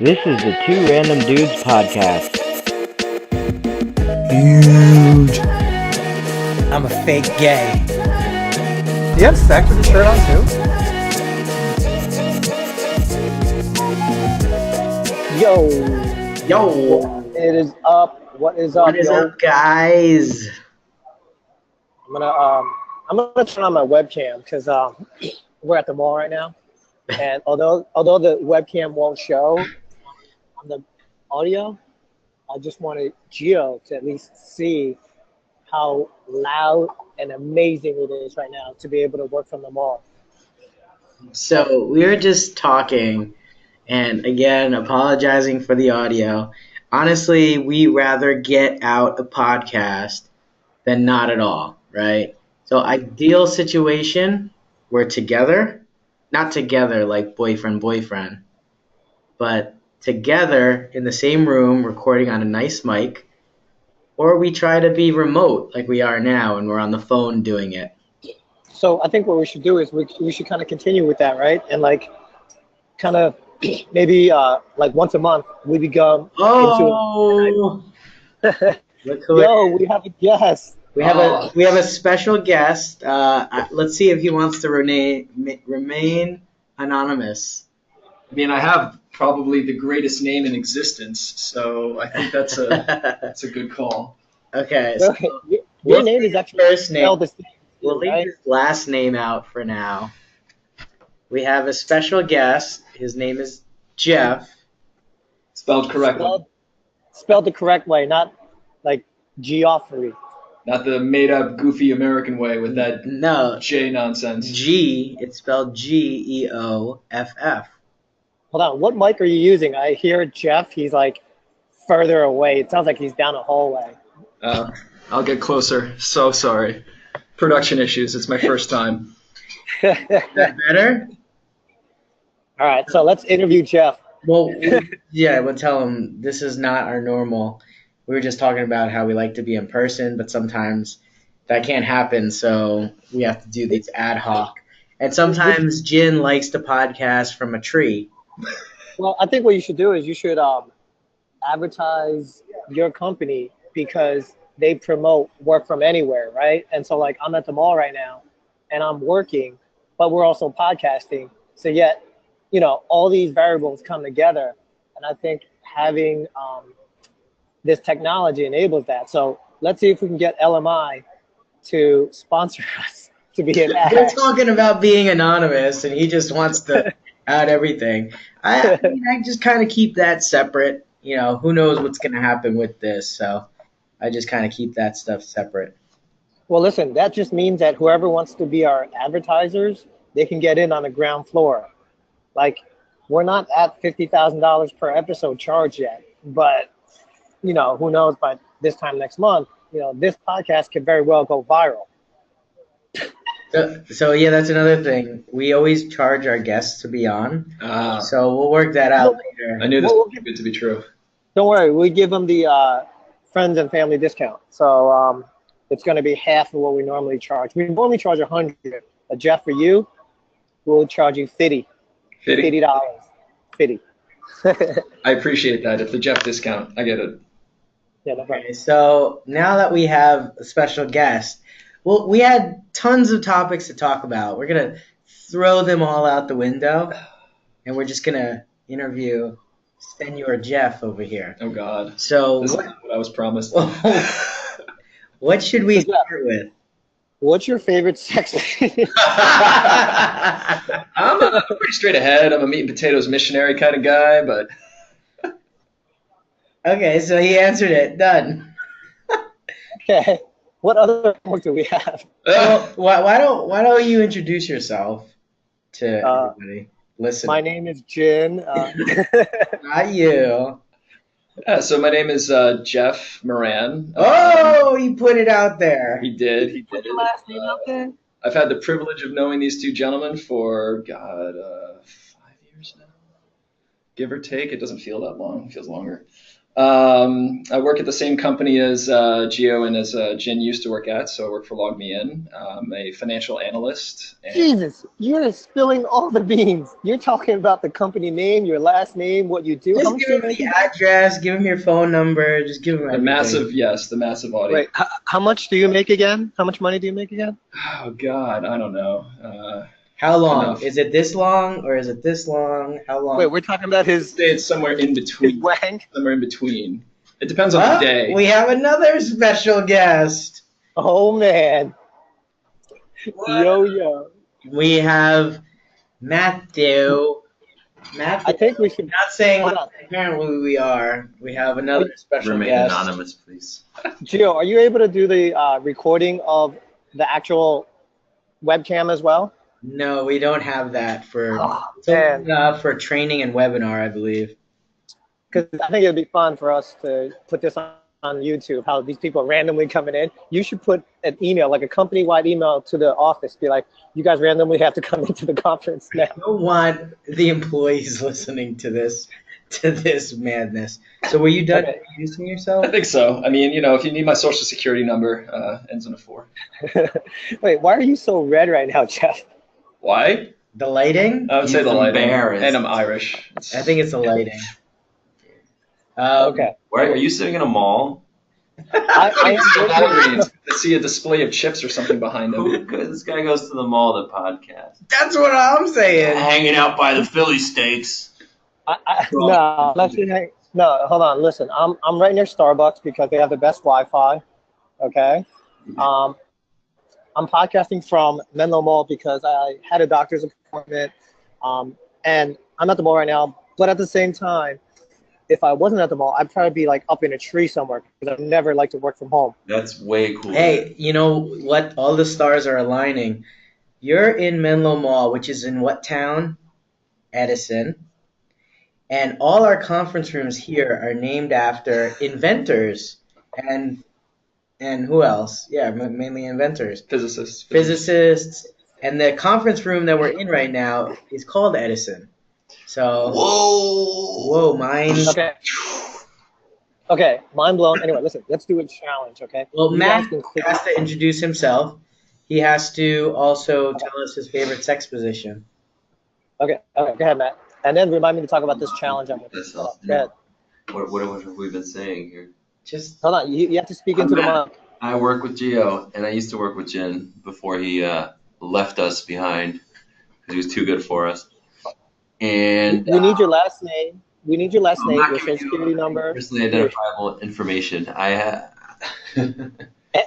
This is the Two Random Dudes podcast. Huge. I'm a fake gay. Do you have sex with your shirt on too? Yo, It is up. What is up, what is up, guys? I'm gonna turn on my webcam because we're at the mall right now, and although the webcam won't show on the audio, I just wanted Geo to at least see how loud and amazing it is right now to be able to work from the mall. So we were just talking, and again, apologizing for the audio. Honestly, we rather get out a podcast than not at all, right? So ideal situation, we're together, not together like boyfriend, but together in the same room recording on a nice mic, or we try to be remote like we are now and we're on the phone doing it. So I think what we should do is we should kind of continue with that, right? And like kind of maybe like once a month we become Oh, look who Yo, we have a guest. we have a special guest. Let's see if he wants to remain anonymous. I mean, I have probably the greatest name in existence, so I think that's a good call. Okay, Your so name is actually first name. spelled the same, We'll leave right? his last name out for now. We have a special guest. His name is Geoff. Spelled correctly, Spelled the correct way, not like Geoffrey. not the made-up, goofy American way with that No, J nonsense. G. It's spelled Geoff. Hold on, what mic are you using? I hear Jeff. He's like further away. It sounds like he's down a hallway. I'll get closer. So sorry. Production issues. It's my first time. Is that better? All right, so let's interview Jeff. Well, yeah, we'll tell him this is not our normal. We were just talking about how we like to be in person, but sometimes that can't happen, so we have to do these ad hoc. And sometimes Jin likes to podcast from a tree. Well, I think what you should do is you should advertise your company because they promote work from anywhere, right? And so like I'm at the mall right now and I'm working, but we're also podcasting. So yet, all these variables come together. And I think having this technology enables that. So let's see if we can get LMI to sponsor us to be an ad. We're talking about being anonymous, and he just wants to out everything. I mean, I just kind of keep that separate. Who knows what's going to happen with this, so I just kind of keep that stuff separate. Well, listen, that just means that whoever wants to be our advertisers, they can get in on the ground floor. Like, we're not at $50,000 per episode charge yet, but, who knows, by this time next month, this podcast could very well go viral. So yeah, that's another thing. We always charge our guests to be on, Ah, so we'll work that out later. I knew this Well, was too good to be true. Don't worry, we give them the friends and family discount. So it's going to be half of what we normally charge. We normally charge $100. But Jeff, for you, we'll charge you $50. Fitty? $50. I appreciate that. It's the Jeff discount. I get it. Yeah, no problem. Okay, so now that we have a special guest, well, we had tons of topics to talk about. We're gonna throw them all out the window, and we're just gonna interview Senor Jeff over here. Oh, God. So, This is not what I was promised. what should we start with? What's your favorite sex? I'm pretty straight ahead. I'm a meat and potatoes missionary kind of guy, but Okay, so he answered it. Done. Okay. What other homework do we have? Well, why don't you introduce yourself to everybody? Listen, My name is Jin. not you. so my name is Jeff Moran. Oh, he put it out there. He did. He did. Your last name out there? I've had the privilege of knowing these two gentlemen for 5 years now, give or take. It doesn't feel that long. It feels longer. I work at the same company as Geo and as Jin used to work at, so I work for LogMeIn. I'm a financial analyst. And Jesus, you're spilling all the beans. You're talking about the company name, your last name, what you do. How Just much give do you him make the again? address, give him your phone number, just give him the everything. massive audience. Wait, how much do you make again? How much money do you make again? Oh God, I don't know. How long? Enough. Is it this long or is it this long? How long? Wait, we're talking about his Say it's somewhere in between. wang. Somewhere in between. It depends on the day. We have another special guest. Oh man. Yo. We have Matthew. Matthew. I think we should. Not saying Hold on. apparently we are. We have another special Remain guest. anonymous, please. Gio, are you able to do the recording of the actual webcam as well? No, we don't have that for Man. for training and webinar, I believe. Because I think it'd be fun for us to put this on YouTube, how these people are randomly coming in. You should put an email, like a company-wide email to the office, be like, you guys randomly have to come into the conference now. I don't want the employees listening to this madness. So were you done Okay. introducing yourself? I think so. I mean, if you need my social security number, ends in a 4. Wait, why are you so red right now, Geoff? Why? The lighting? I would say He's the lighting. embarrassed. And I'm Irish. I think it's the lighting. Okay. Why are you sitting in a mall? I Walgreens to see a display of chips or something behind them. This guy goes to the mall to podcast. That's what I'm saying. Hanging out by the Philly steaks. no, hold on. Listen, I'm right near Starbucks because they have the best Wi-Fi. Okay. I'm podcasting from Menlo Mall because I had a doctor's appointment, and I'm at the mall right now. But at the same time, if I wasn't at the mall, I'd probably be like up in a tree somewhere because I've never liked to work from home. That's way cool. Hey, you know what? All the stars are aligning. You're in Menlo Mall, which is in what town? Edison. And all our conference rooms here are named after inventors and who else? Yeah, mainly inventors. Physicists. And the conference room that we're in right now is called Edison. So whoa, mind. Okay, mind blown. Anyway, listen, let's do a challenge, okay? Well, You Matt guys can click- has to introduce himself. He has to also tell us his favorite sex position. Okay, go ahead, Matt. And then remind me to talk about this challenge I'm going to That's Go awesome. ahead. What have we been saying here? Just Hold on, you have to speak into the mic. I work with Geo, and I used to work with Jin before he left us behind because he was too good for us. And We need your last name. We need your last I'm name, not your giving social you security number, personally identifiable information.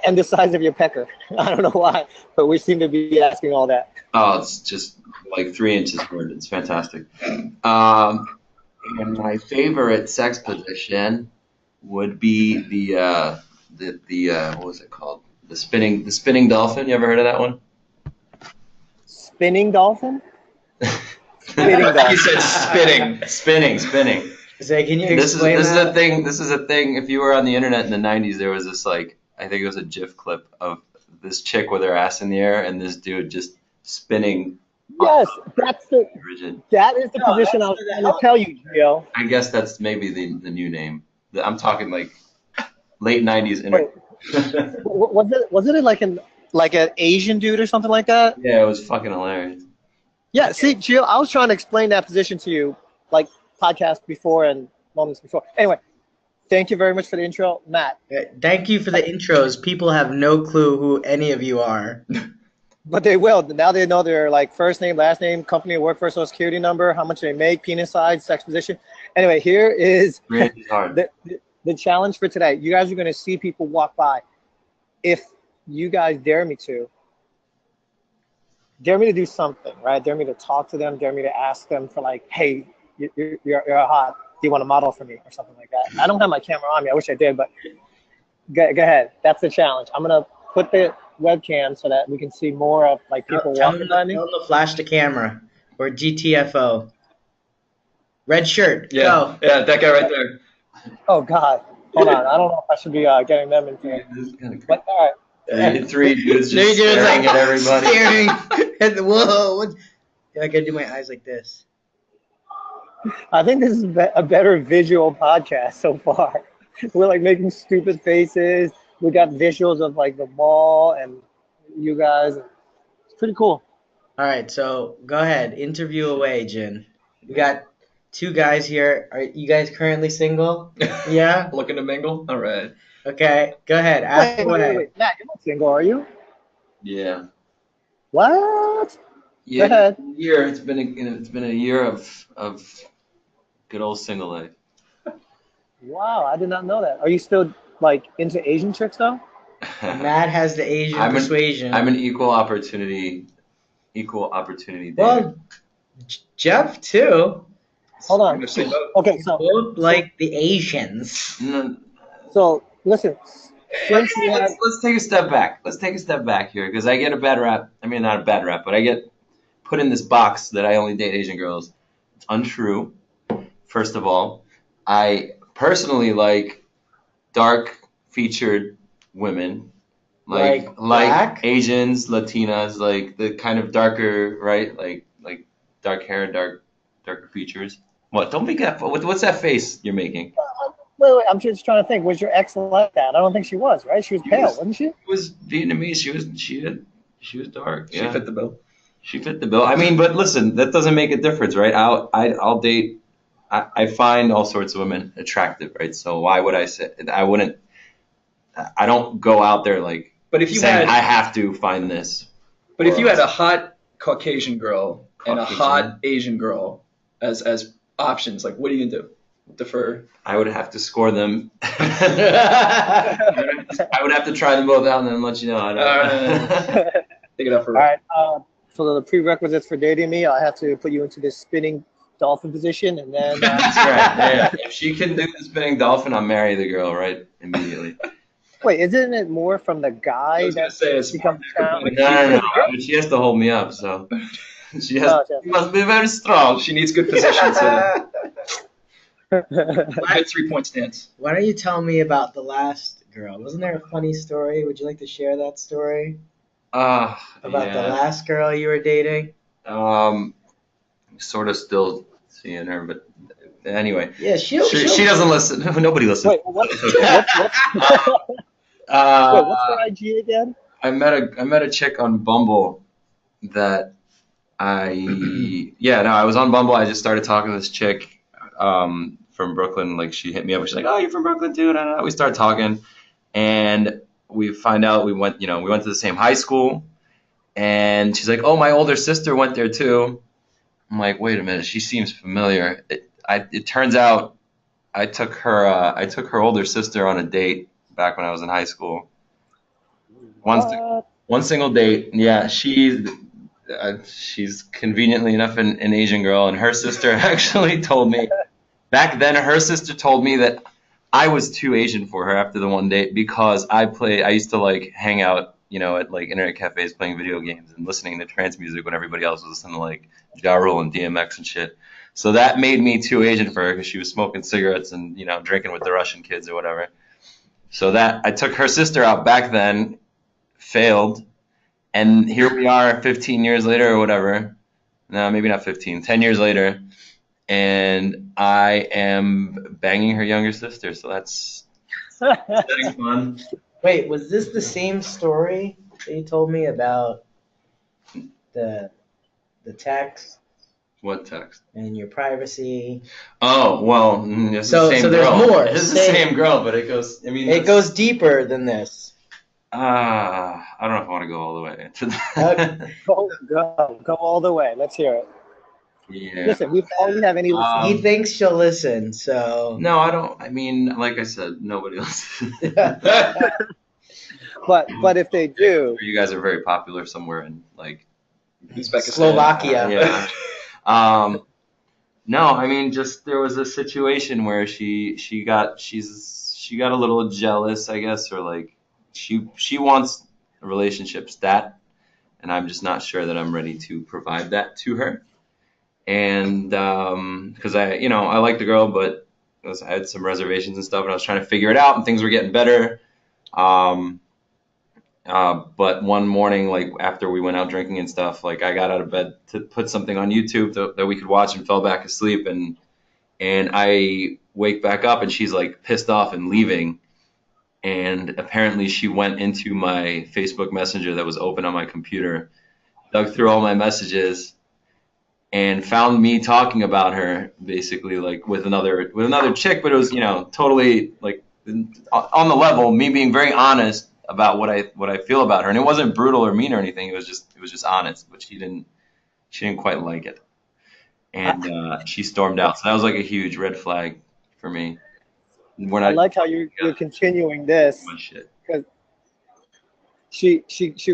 and the size of your pecker. I don't know why, but we seem to be asking all that. Oh, it's just like 3 inches wide. It's fantastic. And my favorite sex position would be the what was it called? The spinning dolphin. You ever heard of that one? Spinning dolphin? Spitting dolphin. You said spitting. Spinning. say, can you This explain is that? a thing. This is a thing. If you were on the internet in the '90s, there was this I think it was a GIF clip of this chick with her ass in the air and this dude just spinning. Yes, that is the No, position I was trying to tell you, Gio. I guess that's maybe the new name. I'm talking like late '90s internet. Was it like an Asian dude or something like that? Yeah, it was fucking hilarious. Yeah, see, Gio, I was trying to explain that position to you, like podcast before and moments before. Anyway, thank you very much for the intro, Matt. Thank you for the intros. People have no clue who any of you are. But they will. Now they know their like first name, last name, company, work for, social security number, how much they make, penis size, sex position. Anyway, here is Range is hard. the challenge for today. You guys are going to see people walk by. If you guys dare me to do something, right? Dare me to talk to them. Dare me to ask them for like, hey, you're hot. Do you want to model for me or something like that? I don't have my camera on me. I wish I did, but go ahead. That's the challenge. I'm going to put the webcam so that we can see more of like people Tell walking by them me. to flash the camera or GTFO. Red shirt. Yeah, Go. yeah, that guy right there. Oh God, hold on. I don't know if I should be getting them in here. This is kind of But all right. three dudes Three just dudes, staring like, at everybody. Staring. Whoa. Yeah, I gotta do my eyes like this. I think this is a better visual podcast so far. We're like making stupid faces. We got visuals of like the mall and you guys. It's pretty cool. All right, so go ahead, interview away, Jin. We got two guys here. Are you guys currently single? Yeah? Looking to mingle? All right. Okay, go ahead, ask away. Wait. Matt, you're not single, are you? Yeah. What? Yeah. Go ahead. Year. It's been a year of good old single life. Wow, I did not know that. Are you still like into Asian chicks though? Matt has the Asian persuasion. I'm an equal opportunity dater. Well, Jeff too. Hold on. Pretty much same boat. Okay, so Both like the Asians. No, listen. Since you have let's take a step back. Let's take a step back here because I get a bad rap. I mean, not a bad rap, but I get put in this box that I only date Asian girls. It's untrue. First of all, I personally like dark featured women, Like black? Asians, Latinas, like the kind of darker, right? Like dark hair, darker features. What? Don't be careful. What's that face you're making? wait, I'm just trying to think. Was your ex like that? I don't think she was, right? She was pale, wasn't she? She was Vietnamese. She was dark. She Yeah. fit the bill. She fit the bill. I mean, but listen, that doesn't make a difference, right? I'll date. I find all sorts of women attractive, right? So why would I say I wouldn't? I don't go out there like But if you saying had, I have to find this. but if you had a hot Caucasian girl and a Caucasian. hot Asian girl as options, like what are you gonna do? Defer. I would have to score them. I would have to try them both out and then let you know. Take it up for All right. So the prerequisites for dating me, I have to put you into this spinning dolphin position, and then That's right. Yeah. If she can do the spinning dolphin, I'll marry the girl right immediately. wait, isn't it more from the I guy was gonna that say it's becomes down? No. But she has to hold me up, so she must be very strong. she needs good position. So good 3-point stance. Why don't you tell me about the last girl? Wasn't there a funny story? Would you like to share that story? About the last girl you were dating? Sort of still seeing her, but anyway. Yeah, She doesn't listen. Nobody listens. Wait, what's her IG again? I met a chick on Bumble that I was on Bumble. I just started talking to this chick from Brooklyn. Like she hit me up. She's like, "Oh, you're from Brooklyn too?" And we started talking, and we find out we went to the same high school. And she's like, "Oh, my older sister went there too." I'm like, "Wait a minute, she seems familiar." It turns out I took her older sister on a date back when I was in high school. One single date. Yeah, she's conveniently enough an Asian girl, and her sister actually told me back then. Her sister told me that I was too Asian for her after the one date because I used to like hang out, at like internet cafes playing video games and listening to trance music when everybody else was listening to like Ja Rule and DMX and shit. So that made me too Asian for her because she was smoking cigarettes and drinking with the Russian kids or whatever. So that I took her sister out back then, failed, and here we are 15 years later or whatever. No, maybe not 15, 10 years later, and I am banging her younger sister. So that's getting fun. Wait, was this the same story that you told me about the text What text? and your privacy? Oh, well, it's So- the same so there's girl. more. It's the same girl, but it goes, It goes deeper than this. I don't know if I want to go all the way into that. Go all the way. Let's hear it. Yeah. Listen, we always have any listeners. He thinks she'll listen, so. No, I don't. I mean, like I said, nobody else. But if they do, You guys are very popular somewhere in like Uzbekistan. Slovakia. Yeah. No, I mean, just there was a situation where she got a little jealous, I guess, or like she wants a relationship stat, and I'm just not sure that I'm ready to provide that to her. And because I like the girl, but I had some reservations and stuff, and I was trying to figure it out, and things were getting better. But one morning, like after we went out drinking and stuff, like I got out of bed to put something on YouTube that we could watch and fell back asleep, and And I wake back up and she's like pissed off and leaving. And apparently she went into my Facebook Messenger that was open on my computer, dug through all my messages, and found me talking about her basically like with another chick, but it was, totally like on the level, me being very honest about what I feel about her. And it wasn't brutal or mean or anything. It was just honest, but she didn't quite like it. And she stormed out. So that was like a huge red flag for me. I like how you're continuing this shit. because she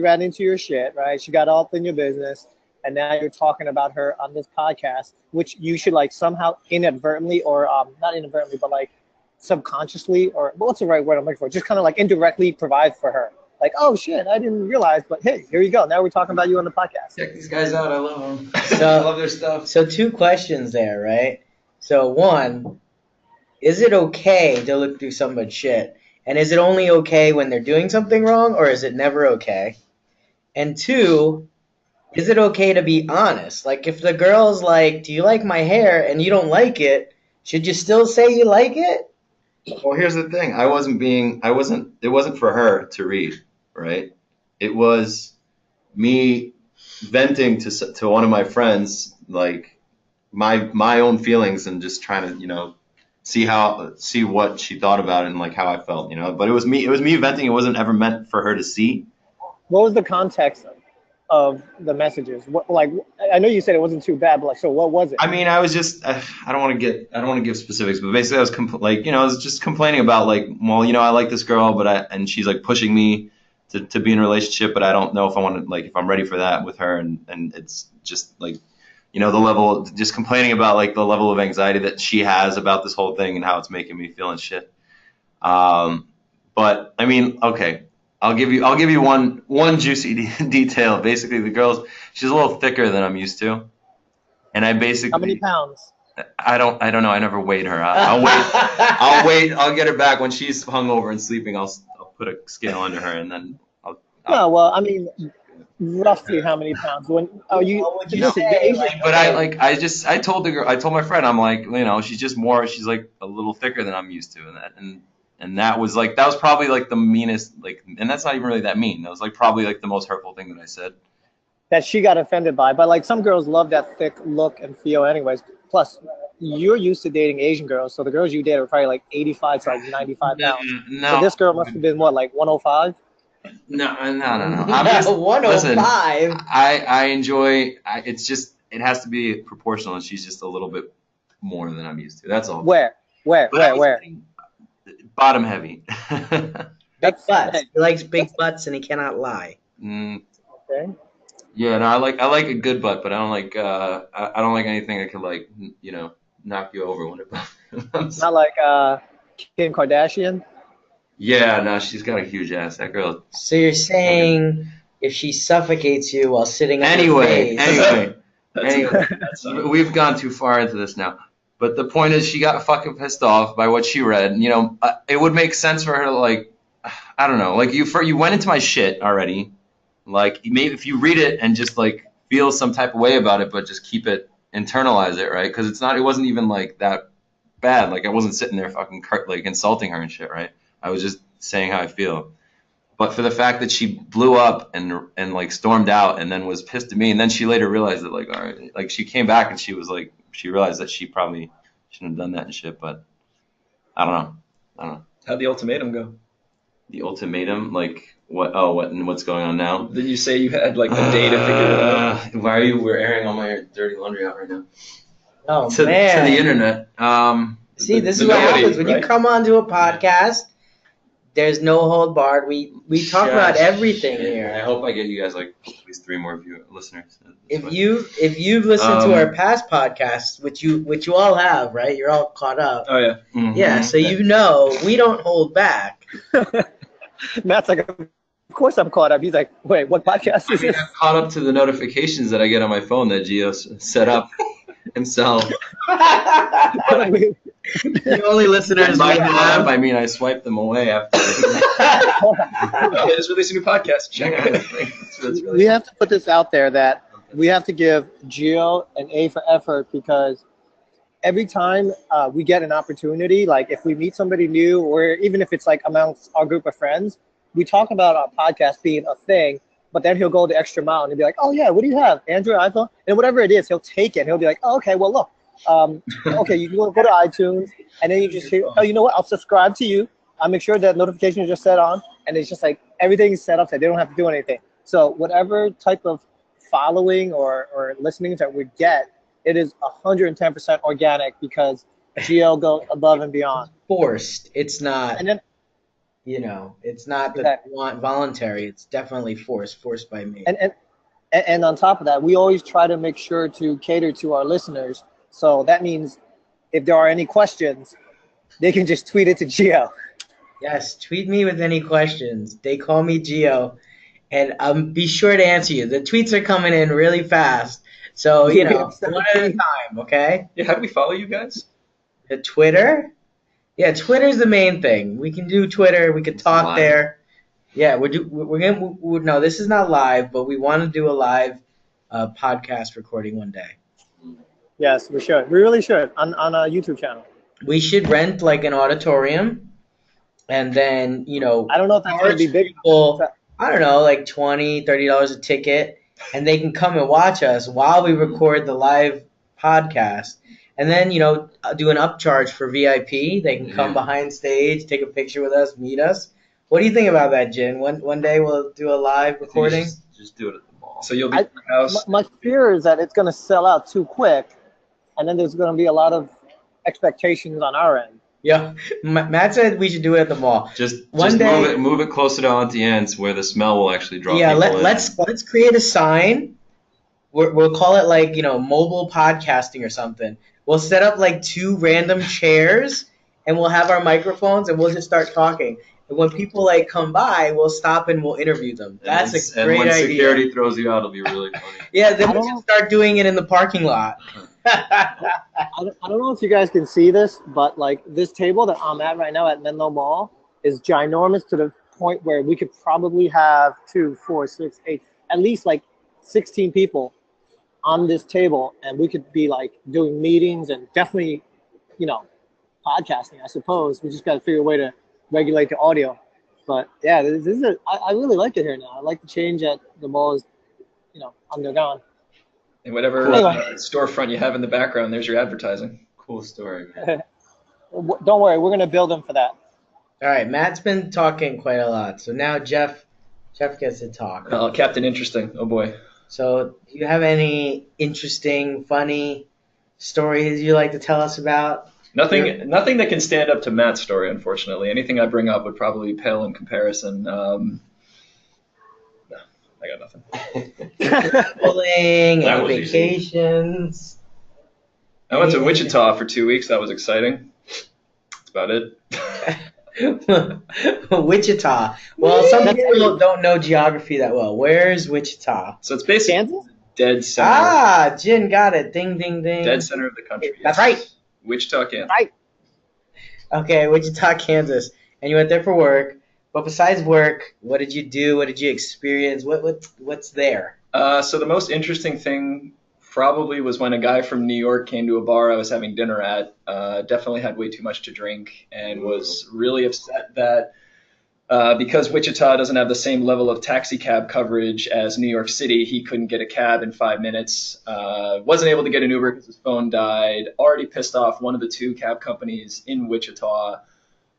ran into your shit, right? She got all up in your business, and now you're talking about her on this podcast, which you should like somehow inadvertently or not inadvertently, but like subconsciously, or what's the right word I'm looking for? Just kind of like indirectly provide for her. Like, oh shit, I didn't realize, but hey, here you go. Now we're talking about you on the podcast. Check these guys out. I love them. So, I love their stuff. So 2 questions there, right? So 1, is it okay to look through somebody's shit? And is it only okay when they're doing something wrong, or is it never okay? And 2, is it okay to be honest? Like, if the girl's like, do you like my hair, and you don't like it, should you still say you like it? Well, here's the thing. It wasn't for her to read, right? It was me venting to one of my friends, like my own feelings, and just trying to, see what she thought about it and like how I felt, but it was me venting. It wasn't ever meant for her to see. What was the context of the messages? What, like, I know you said it wasn't too bad, but like, so what was it? I mean, I was just I don't want to give specifics, but basically I was I was just complaining about like, well, I like this girl, and she's like pushing me to be in a relationship, but I don't know if I want to, like, if I'm ready for that with her, and it's just like, the level, just complaining about like the level of anxiety that she has about this whole thing and how it's making me feel and shit. But I mean, okay, I'll give you one juicy detail. Basically, the girl's, she's a little thicker than I'm used to, and I basically, how many pounds? I don't know. I never weighed her. I'll wait. I'll get her back when she's hungover and sleeping. I'll put a scale under her, and then No, well, I mean, roughly how many pounds? When But I told the girl, I told my friend, I'm like, she's like a little thicker than I'm used to, and that was probably like the meanest, like, and that's not even really that mean. That was like probably like the most hurtful thing that I said. That she got offended by, but like some girls love that thick look and feel, anyways. Plus, you're used to dating Asian girls, so the girls you dated were probably like 85 to like 95 pounds. No. So this girl must have been what, like 105? No. I'm just 105. Listen, I enjoy. It's just, it has to be proportional, and she's just a little bit more than I'm used to. That's all. Where? Bottom heavy. Big butts. He likes big butts, and he cannot lie. Okay. Yeah, no, I like a good butt, but I don't like I don't like anything that could, like, knock you over when it. Not like Kim Kardashian. Yeah, no, she's got a huge ass. That girl. So you're saying if she suffocates you while sitting on your face. Anyway, we've gone too far into this now. But the point is, she got fucking pissed off by what she read. It would make sense for her to, like, I don't know, like, you went into my shit already. Like, maybe if you read it and just like feel some type of way about it, but just keep it, internalize it, right? Because it wasn't even like that bad. Like, I wasn't sitting there fucking like insulting her and shit, right? I was just saying how I feel. But for the fact that she blew up and like stormed out and then was pissed at me, and then she later realized that, like, all right, like, she came back and she was like, she realized that she probably shouldn't have done that and shit. But I don't know. How'd the ultimatum go? The ultimatum, like, what? Oh, what's going on now? Did you say you had like a day to figure it out? We're airing all my dirty laundry out right now. Oh, to the internet. See, this is what happens when you come onto a podcast. There's no hold barred. We talk about everything here. I hope I get you guys like at least 3 more listeners. If you've listened to our past podcasts, which you all have, right? You're all caught up. Oh yeah. Mm-hmm. Yeah. So we don't hold back. Matt's like, of course I'm caught up. He's like, wait, what podcast is this? I'm caught up to the notifications that I get on my phone that Geo set up himself. The only listeners we have. I mean, I swiped them away after. Just releasing a new podcast. Check it. We have to put this out there that we have to give Geo an A for effort, because every time we get an opportunity, like if we meet somebody new, or even if it's like amongst our group of friends, we talk about our podcast being a thing. But then he'll go the extra mile and he'll be like, "Oh yeah, what do you have? Android, iPhone?" And whatever it is, he'll take it. He'll be like, "Oh, okay, well look, okay, you can go to iTunes, and then you just hear, oh, you know what? I'll subscribe to you. I'll make sure that notifications are just set on, and it's just like everything's set up that they don't have to do anything. So whatever type of following or listenings that we get, it is 110% organic because GL goes above and beyond. Forced. It's not. And then It's not that Exactly. you want voluntary. It's definitely forced by me. and on top of that, we always try to make sure to cater to our listeners. So that means if there are any questions, they can just tweet it to GL. Yes, tweet me with any questions. They call me Geo, and be sure to answer you. The tweets are coming in really fast, so We have one at a 17. time. Okay. Yeah, how do we follow you guys? The Twitter. Yeah, Twitter's the main thing. We can do Twitter. We can talk live. there. Yeah, no, this is not live, but we want to do a live podcast recording one day. Yes, we should. We really should on a YouTube channel. We should rent like an auditorium, and then I don't know if that's going to be big. people, I don't know, like $20-$30 a ticket, and they can come and watch us while we record the live podcast. And then, do an upcharge for VIP. They can come behind stage, take a picture with us, meet us. What do you think about that, Jin? One day we'll do a live recording. Just do it at the mall. So you'll be at your house. My fear is that it's going to sell out too quick, and then there's going to be a lot of expectations on our end. Yeah, Matt said we should do it at the mall. Just One day- move it closer to Auntie where the smell will actually draw Yeah, people in. let's create a sign. We'll call it like mobile podcasting or something. We'll set up like 2 random chairs, and we'll have our microphones, and we'll just start talking. And when people like come by, we'll stop and we'll interview them. That's a great And when idea. security throws you out, it'll be really funny. Yeah, then I we'll don't just start doing it in the parking lot. I don't know if you guys can see this, but like this table that I'm at right now at Menlo Mall is ginormous to the point where we could probably have 2, 4, 6, 8, at least like 16 people on this table, and we could be like doing meetings and definitely, podcasting. I suppose we just got to figure a way to regulate the audio. But yeah, this is I really like it here now. I like the change that the mall is, undergone. And whatever Anyway. storefront you have in the background, there's your advertising. Cool story, man. Don't worry, we're gonna build them for that. All right, Matt's been talking quite a lot, so now Jeff gets to talk. Captain Interesting. Oh boy. So, do you have any interesting, funny stories you like to tell us about? Nothing that can stand up to Matt's story, unfortunately. Anything I bring up would probably pale in comparison. No, I got nothing. Traveling That and was easy. vacations. I went to Wichita for 2 weeks. That was exciting. That's about it. Wichita. Well, some people don't know geography that well. Where's Wichita? So it's basically Kansas? dead center. Ah, Jin got it. Ding, ding, ding. Dead center of the country. That's right. Wichita, Kansas. Right. Okay, Wichita, Kansas. And you went there for work. But besides work, what did you do? What did you experience? What's there? So the most interesting thing probably was when a guy from New York came to a bar I was having dinner at. Definitely had way too much to drink and was really upset that because Wichita doesn't have the same level of taxi cab coverage as New York City, he couldn't get a cab in 5 minutes. Wasn't able to get an Uber because his phone died. Already pissed off one of the 2 cab companies in Wichita.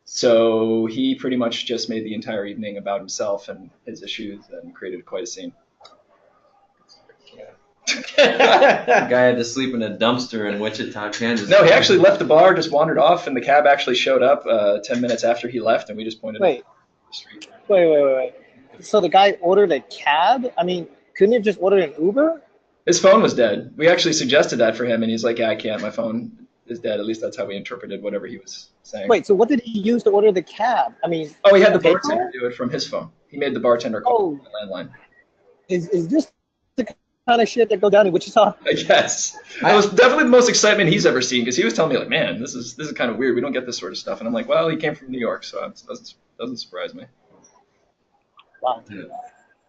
So he pretty much just made the entire evening about himself and his issues and created quite a scene. The guy had to sleep in a dumpster in Wichita, Kansas. No, he actually left the bar, just wandered off, and the cab actually showed up 10 minutes after he left, and we just pointed Wait. at the street. Wait. So the guy ordered a cab? I mean, couldn't he have just ordered an Uber? His phone was dead. We actually suggested that for him, and he's like, yeah, I can't. My phone is dead. At least that's how we interpreted whatever he was saying. Wait, so what did he use to order the cab? I mean, Oh, he had the pay for bartender it? do it from his phone. He made the bartender call the landline. Is this the kind of shit that go down in Wichita? I guess. That was definitely the most excitement he's ever seen, because he was telling me, like, man, this is kind of weird. We don't get this sort of stuff. And I'm like, well, he came from New York, so it doesn't surprise me. Wow.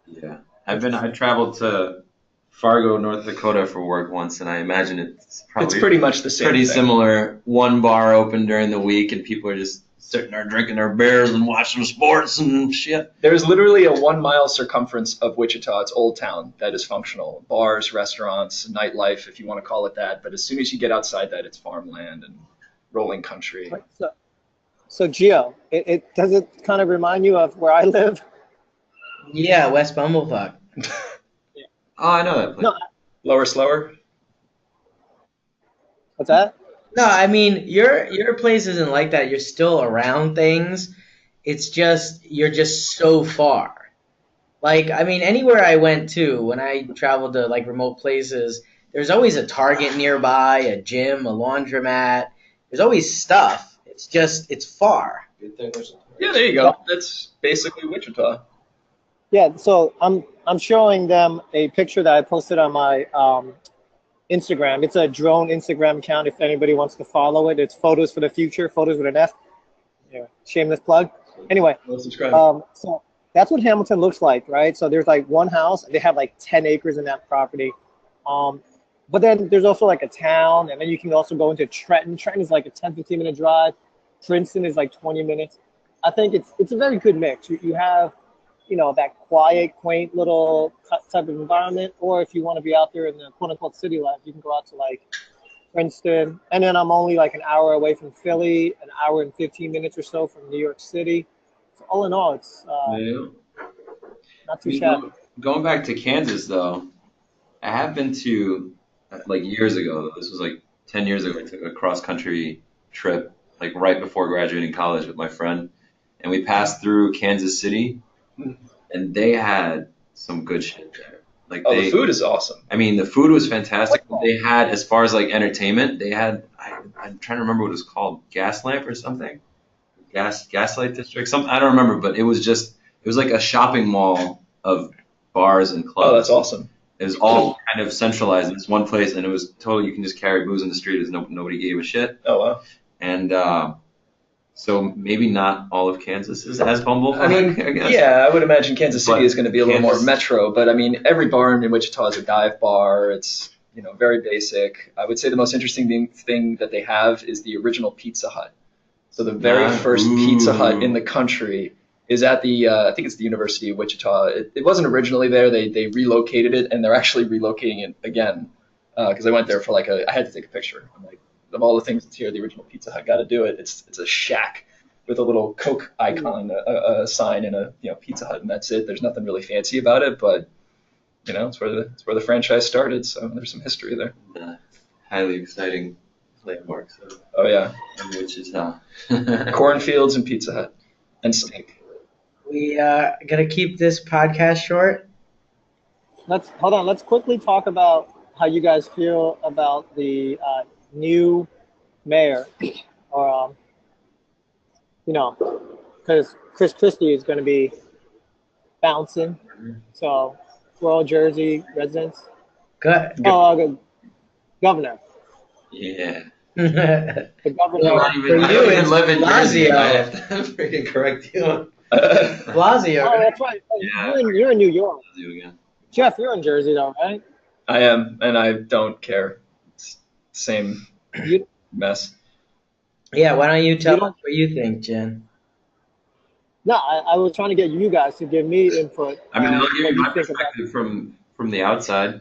Yeah. I traveled to Fargo, North Dakota for work once, and I imagine it's probably It's pretty much the same pretty thing. similar. One bar open during the week, and people are just sitting there drinking their beers and watching sports and shit. There's literally a 1 mile circumference of Wichita. It's Old Town that is functional. Bars, restaurants, nightlife, if you want to call it that. But as soon as you get outside that, it's farmland and rolling country. So Gio, does it kind of remind you of where I live? Yeah, West Bumblefuck. Oh, I know that place. No, Lower, slower? what's that? No, I mean your place isn't like that. You're still around things. It's just you're just so far. Like, I mean, anywhere I went to, when I traveled to like remote places, there's always a Target nearby, a gym, a laundromat. There's always stuff. It's just it's far. Yeah, there you go. That's basically Wichita. Yeah, so I'm showing them a picture that I posted on my Instagram. It's a drone Instagram account if anybody wants to follow it. It's Photos for the Future, photos with an F. Anyway, shameless plug. Anyway, Subscribe. so that's what Hamilton looks like, right? So there's like one house. They have like 10 acres in that property. But then there's also like a town, and then you can also go into Trenton. Trenton is like a 10, 15-minute drive. Princeton is like 20 minutes. I think it's a very good mix. You have, that quiet, quaint little type of environment, or if you want to be out there in the quote-unquote city life, you can go out to like Princeton. And then I'm only like an hour away from Philly, an hour and 15 minutes or so from New York City. So all in all, it's not too shabby. Going back to Kansas, though, I have been to, like years ago, this was like 10 years ago, I took a cross-country trip, like right before graduating college with my friend, and we passed through Kansas City, and they had some good shit there. Like The food is awesome. I mean, the food was fantastic. They had, as far as like entertainment, they had, I'm trying to remember what it was called, Gaslamp or something? Gaslight District? I don't remember, but it was like a shopping mall of bars and clubs. Oh, that's awesome. It was all kind of centralized in this one place, and it was totally, you can just carry booze in the street as nobody gave a shit. Oh, wow. And so maybe not all of Kansas is as bumblefuck, I mean, I guess. yeah, I would imagine Kansas City But is going to be a little more Kansas- metro, but I mean, every bar in Wichita is a dive bar. It's, very basic. I would say the most interesting thing that they have is the original Pizza Hut. So the very first Pizza Hut in the country is at the, I think it's the University of Wichita. It wasn't originally there. They relocated it, and they're actually relocating it again. Because I went there for I had to take a picture. I'm like, of all the things that's here, the original Pizza Hut, got to do it. It's a shack with a little Coke icon, a sign, and a Pizza Hut, and that's it. There's nothing really fancy about it, but it's where the franchise started. So there's some history there. Highly exciting landmark. So. Oh yeah, Wichita. cornfields and Pizza Hut and steak. We gonna keep this podcast short. Hold on. Let's quickly talk about how you guys feel about the new mayor, or because Chris Christie is going to be bouncing. So we're all Jersey residents. Good. Oh, governor. Yeah. The governor. I For don't you, even it's live in Jersey. Blasio. I have to freaking correct you. Blasio. Oh, that's right. Yeah. You're in New York. You again. Geoff, you're in Jersey though, right? I am, and I don't care. It's the same You- mess. Yeah, why don't you tell You us what you think, Jen? No, I was trying to get you guys to give me input. I mean, I'll what give you you my think about perspective from the outside.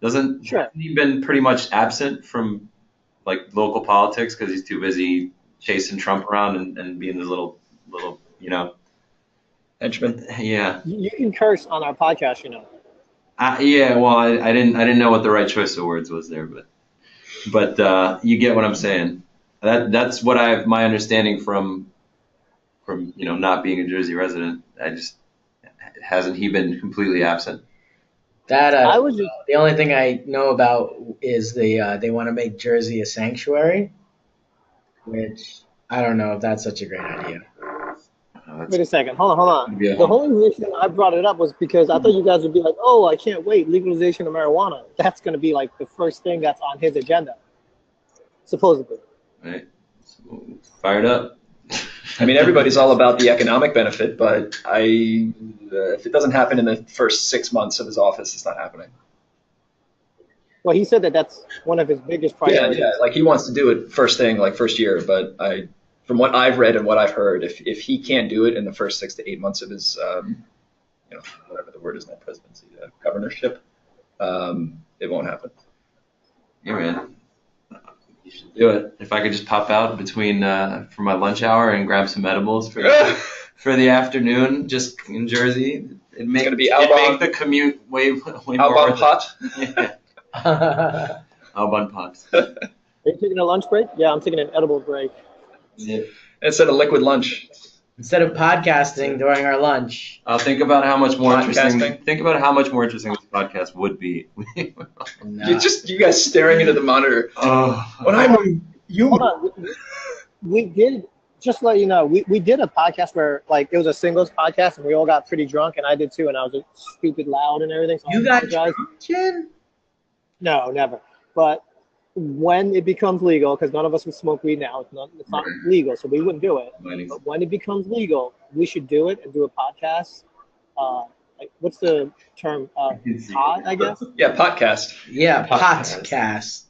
Hasn't Sure. he been pretty much absent from like local politics because he's too busy chasing Trump around and being his little Henchman. yeah. You can curse on our podcast, Yeah, well, I didn't know what the right choice of words was there, but you get what I'm saying. That's what my understanding from not being a Jersey resident. Hasn't he been completely absent? That I was just the only thing I know about is they want to make Jersey a sanctuary, which I don't know if that's such a great idea. wait a second. Hold on. Yeah. The whole reason I brought it up was because I thought you guys would be like, "Oh, I can't wait, legalization of marijuana." That's going to be like the first thing that's on his agenda, supposedly. Right. So, fired up. I mean, everybody's all about the economic benefit, but if it doesn't happen in the first 6 months of his office, it's not happening. Well, he said that that's one of his biggest Yeah, priorities. yeah. Like he wants to do it first thing, like first year. But from what I've read and what I've heard, if he can't do it in the first 6 to 8 months of his, whatever the word is, not presidency, governorship, it won't happen. Yeah, man. You should do it. If I could just pop out between for my lunch hour and grab some edibles for the afternoon, just in Jersey, it'd make the commute way more Albon worth pot. it. Yeah. Albon pots. Are you taking a lunch break? Yeah, I'm taking an edible break. Yeah. Instead of liquid lunch. Instead of podcasting during our lunch. I'll think about how much more interesting. Podcasting. Think about how much more interesting this podcast would be. No. You guys staring into the monitor. When I'm you. Hold on. We did, just to let you know, we did a podcast where, like, it was a singles podcast, and we all got pretty drunk, and I did too, and I was like, stupid loud and everything. So You I got apologize. drunk, Jen? No, never. But when it becomes legal, because none of us would smoke weed now, it's not legal, so we wouldn't do it. But when it becomes legal, we should do it and do a podcast. Like, what's the term? Pod, I guess. Yeah, podcast. Yeah, Podcast. podcast.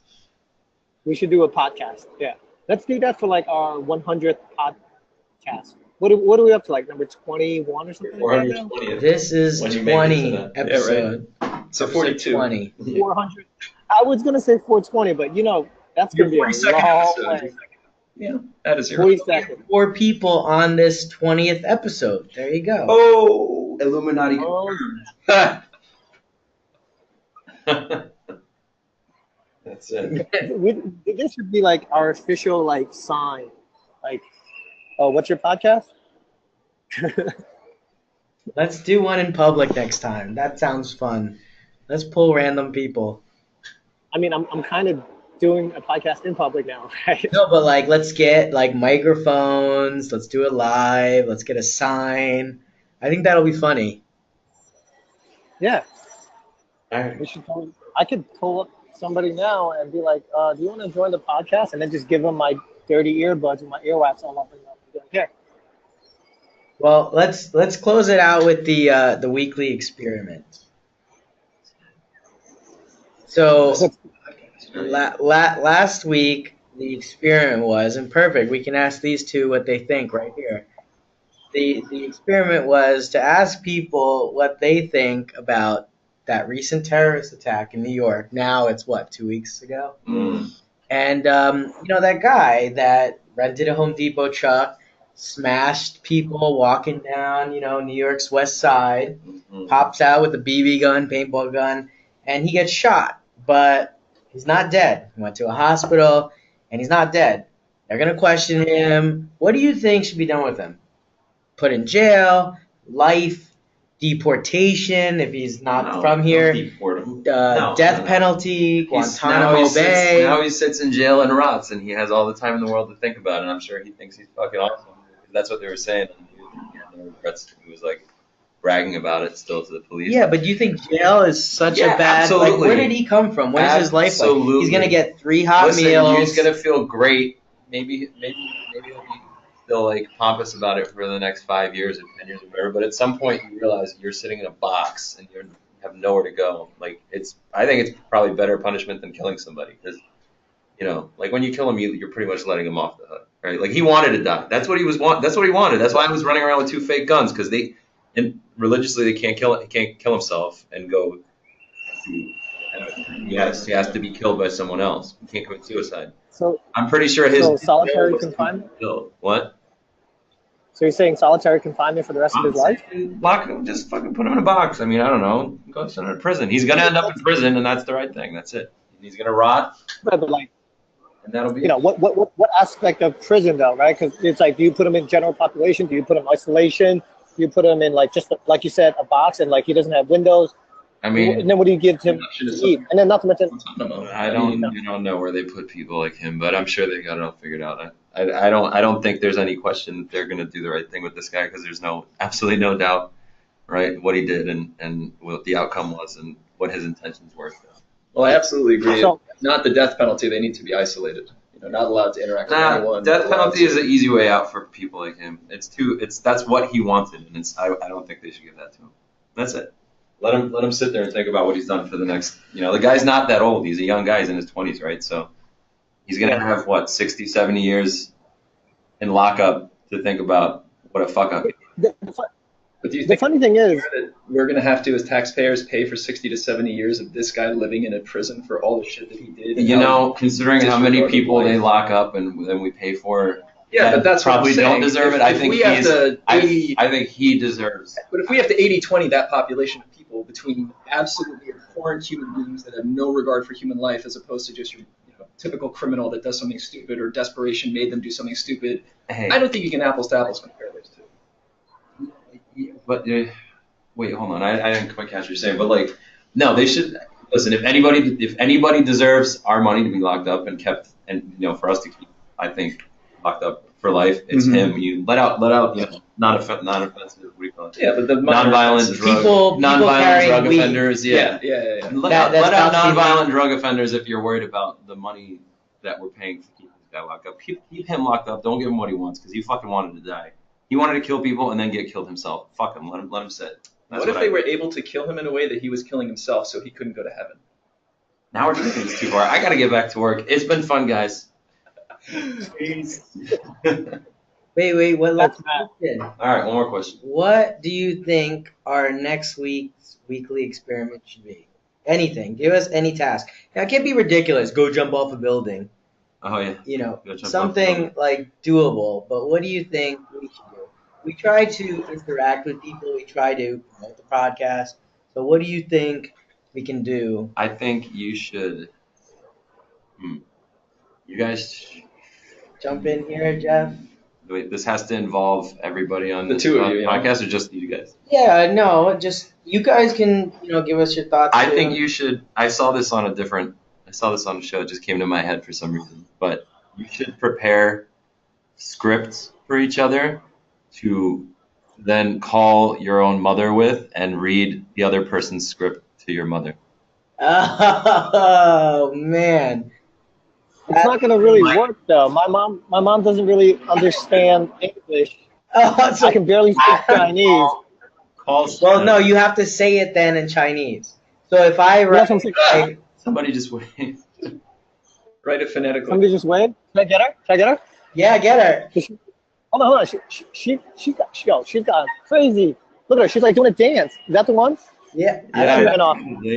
We should do a podcast. Yeah, let's do that for like our 100th podcast. What are we up to? Like number 21 or something? Like that now? 420th. This is When you make it 20 to that. Yeah, right. episode. So Episode 42. 20. 400. I was gonna say 420, but that's gonna be a 42nd long episode. way. Yeah, that is zero. 40 seconds. 4 people on this 20th episode. There you go. Oh, Illuminati. Oh, That's it. this should be like our official like sign. Like, oh, what's your podcast? Let's do one in public next time. That sounds fun. Let's pull random people. I mean, I'm kind of doing a podcast in public now, right? No, but like, let's get like microphones. Let's do it live. Let's get a sign. I think that'll be funny. Yeah, All right. we should. I could pull up somebody now and be like, "Do you want to join the podcast?" And then just give them my dirty earbuds and my earwax all up and be like, "Here." Well, let's close it out with the weekly experiment. So last week the experiment was, and perfect. We can ask these two what they think right here. The experiment was to ask people what they think about that recent terrorist attack in New York. Now it's what, 2 weeks ago? And that guy that rented a Home Depot truck, smashed people walking down, New York's West Side, pops out with a BB gun, paintball gun, and he gets shot. But he's not dead. He went to a hospital, and he's not dead. They're going to question him. What do you think should be done with him? Put in jail, life, deportation if he's not from here, death penalty, Guantanamo Bay. Now he sits in jail and rots, and he has all the time in the world to think about it. And I'm sure he thinks he's fucking awesome. That's what they were saying. He had no regrets. He was like bragging about it still to the police. Yeah, but do you think jail is such a bad? Absolutely. Like, where did he come from? What is his life like? Absolutely. He's gonna get 3 hot meals. He's gonna feel great. Maybe he'll be still like pompous about it for the next 5 years or 10 years or whatever. But at some point, you realize you're sitting in a box and you have nowhere to go. Like I think it's probably better punishment than killing somebody because, like when you kill him, you're pretty much letting him off the hook, right? Like he wanted to die. That's what he wanted. That's why he was running around with 2 fake guns because religiously they can't kill it. He can't kill himself and go. He has to be killed by someone else. He can't commit suicide. So I'm pretty sure his solitary confinement. What? So you're saying solitary confinement for the rest of his life? Lock him, just fucking put him in a box. I mean, I don't know. Go send him to prison. He's gonna end up in prison, and that's the right thing. That's it. He's gonna rot, But like, and that'll be. what aspect of prison though, right? Because it's like, do you put him in general population? Do you put him in isolation? Do you put him in like just like you said, a box, and like he doesn't have windows? I mean, and then what do you give him to eat? And then not to mention, I don't know where they put people like him, but I'm sure they got it all figured out. I don't think there's any question they're gonna do the right thing with this guy because there's absolutely no doubt, right, what he did and what the outcome was and what his intentions were. Well, I absolutely agree. So- Not the death penalty. They need to be isolated. Not allowed to interact with anyone. Death penalty is an easy way out for people like him. That's what he wanted, and I don't think they should give that to him. That's it. Let him sit there and think about what he's done for the next. The guy's not that old. He's a young guy. He's in his 20s, right? So he's gonna have what 60, 70 years in lockup to think about what a fuck up. But do you The think funny thing is, that we're going to have to, as taxpayers, pay for 60 to 70 years of this guy living in a prison for all the shit that he did? And Considering how many people they lock up and then we pay for, yeah, but that's probably what I'm don't deserve it. I think I think he deserves. But if we have to 80-20 that population of people between absolutely abhorrent human beings that have no regard for human life, as opposed to just your typical criminal that does something stupid or desperation made them do something stupid, Hey, I don't think you can apples to apples compare those two. but wait, hold on. I didn't quite catch what you're saying, but like, no, they should listen. If anybody deserves our money to be locked up and kept, and for us to keep, I think, locked up for life, it's him. You let out, non-offensive, what do you call it? Yeah, but the non-violent drug offenders. Yeah. Let out non-violent drug offenders if you're worried about the money that we're paying to keep this guy locked up. Keep him locked up. Don't give him what he wants because he fucking wanted to die. He wanted to kill people and then get killed himself. Fuck him. Let him sit. What if they were able to kill him in a way that he was killing himself so he couldn't go to heaven? Now we're taking this too far. I gotta get back to work. It's been fun, guys. Wait. What? That's All right, one more question. What do you think our next week's weekly experiment should be? Anything. Give us any task. Now, it can't be ridiculous. Go jump off a building. Oh yeah. Something like doable. But what do you think we should do? We try to interact with people. We try to promote the podcast. So what do you think we can do? I think you should. You guys jump in here, Geoff. Wait, this has to involve everybody on the two of you podcast, or just you guys? Yeah, no, just you guys can give us your thoughts. I think you should. I saw this on a show. It just came to my head for some reason. But you should prepare scripts for each other to then call your own mother with and read the other person's script to your mother. Oh man. It's not going to really work though. My mom doesn't really understand English. So I can barely speak Chinese. Well, no, you have to say it then in Chinese. So if I write, somebody just wait. Write it phonetically. Somebody just wait. Can I get her? Yeah, get her. Hold on. She's got crazy. Look at her. She's like doing a dance. Is that the one? Yeah.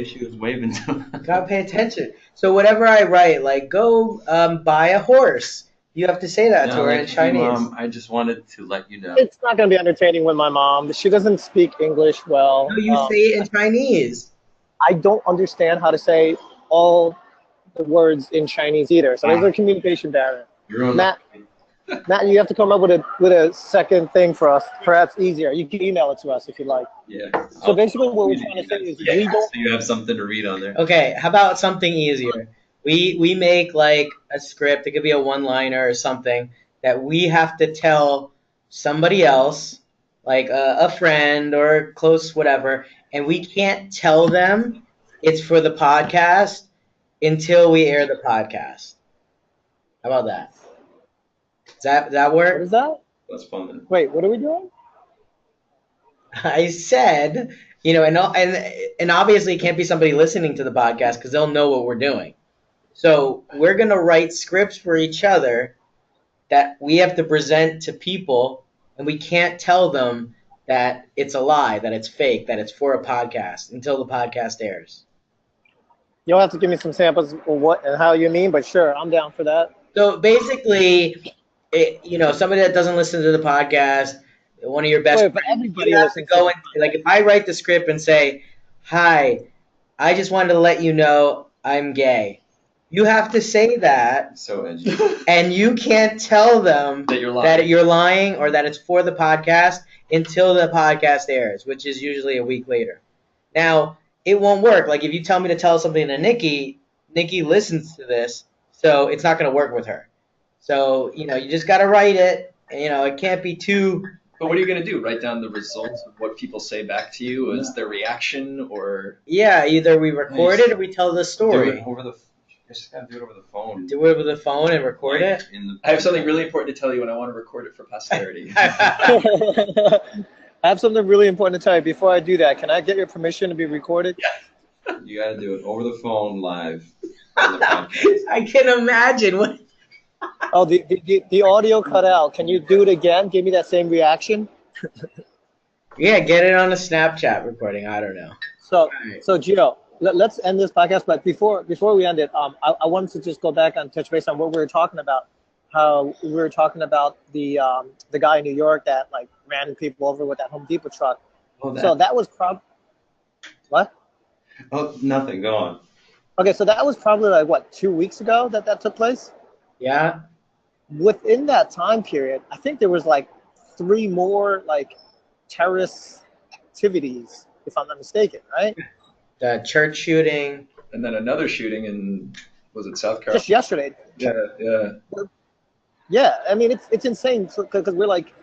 She was waving. Gotta pay attention. So whatever I write, like go buy a horse, you have to say that to her in Chinese. Mom, I just wanted to let you know. It's not gonna be entertaining with my mom. She doesn't speak English well. No, you say it in Chinese. I don't understand how to say all the words in Chinese either. So there's a communication barrier. Matt, you have to come up with a second thing for us, perhaps easier. You can email it to us if you like. Yeah. So basically what we're trying to say is we don't... So you have something to read on there. Okay, how about something easier? We make like a script, it could be a one-liner or something, that we have to tell somebody else, like a friend or close whatever, and we can't tell them it's for the podcast until we air the podcast. How about that? Does that work? What is that? That's fun. Then. Wait, what are we doing? I said, and obviously it can't be somebody listening to the podcast because they'll know what we're doing. So we're going to write scripts for each other that we have to present to people, and we can't tell them that it's a lie, that it's fake, that it's for a podcast until the podcast airs. You'll have to give me some samples of what and how you mean, but sure, I'm down for that. So basically... somebody that doesn't listen to the podcast, one of your best friends, everybody you have to go in, like if I write the script and say, "Hi, I just wanted to let you know I'm gay." You have to say that. So edgy. And you can't tell them that you're lying or that it's for the podcast until the podcast airs, which is usually a week later. Now, it won't work. Like if you tell me to tell something to Nikki listens to this, so it's not going to work with her. So, you just got to write it. It can't be too... But what are you going to do? Write down the results of what people say back to you as their reaction, or... Yeah, either we record it or we tell the story. Just got to do it over the phone. Do it over the phone and record it? I have something really important to tell you, and I want to record it for posterity. I have something really important to tell you. Before I do that, can I get your permission to be recorded? You got to do it over the phone live on the podcast. I can imagine what. Oh, the audio cut out. Can you do it again? Give me that same reaction. Yeah, get it on a Snapchat recording. I don't know. So, Right. so Gio, let's end this podcast. But before we end it, I wanted to just go back and touch base on what we were talking about. How we were talking about the guy in New York that like ran people over with that Home Depot truck. Oh, So that was what? Oh, nothing. Go on. Okay, so that was probably like what 2 weeks ago that took place. Yeah. Within that time period, I think there was like 3 more like terrorist activities, if I'm not mistaken, right? The church shooting. And then another shooting in, was it South Carolina? Just yesterday. Yeah. Yeah, I mean it's insane because we're like,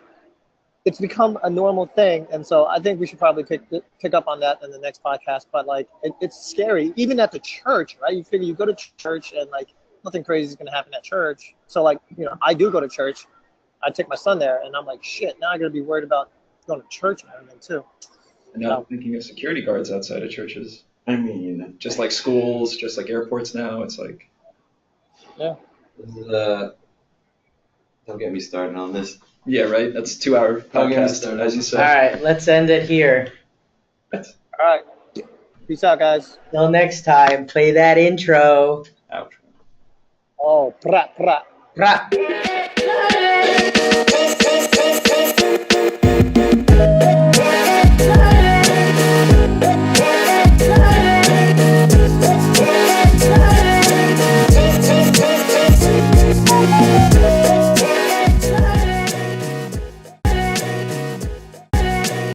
it's become a normal thing, and so I think we should probably pick up on that in the next podcast. But like, it's scary, even at the church, right? You figure you go to church and like nothing crazy is gonna happen at church. So like, I do go to church. I take my son there, and I'm like, shit. Now I gotta be worried about going to church and everything too. And now I'm thinking of security guards outside of churches. I mean, Just like schools, just like airports now. It's like, Yeah. this is don't get me started on this. yeah, right? That's a 2-hour Don't get me podcast, started. as you All said. right, let's end it here. All right. Peace out, guys. Till next time, play that intro. Ouch. Oh, pra pra. Rah.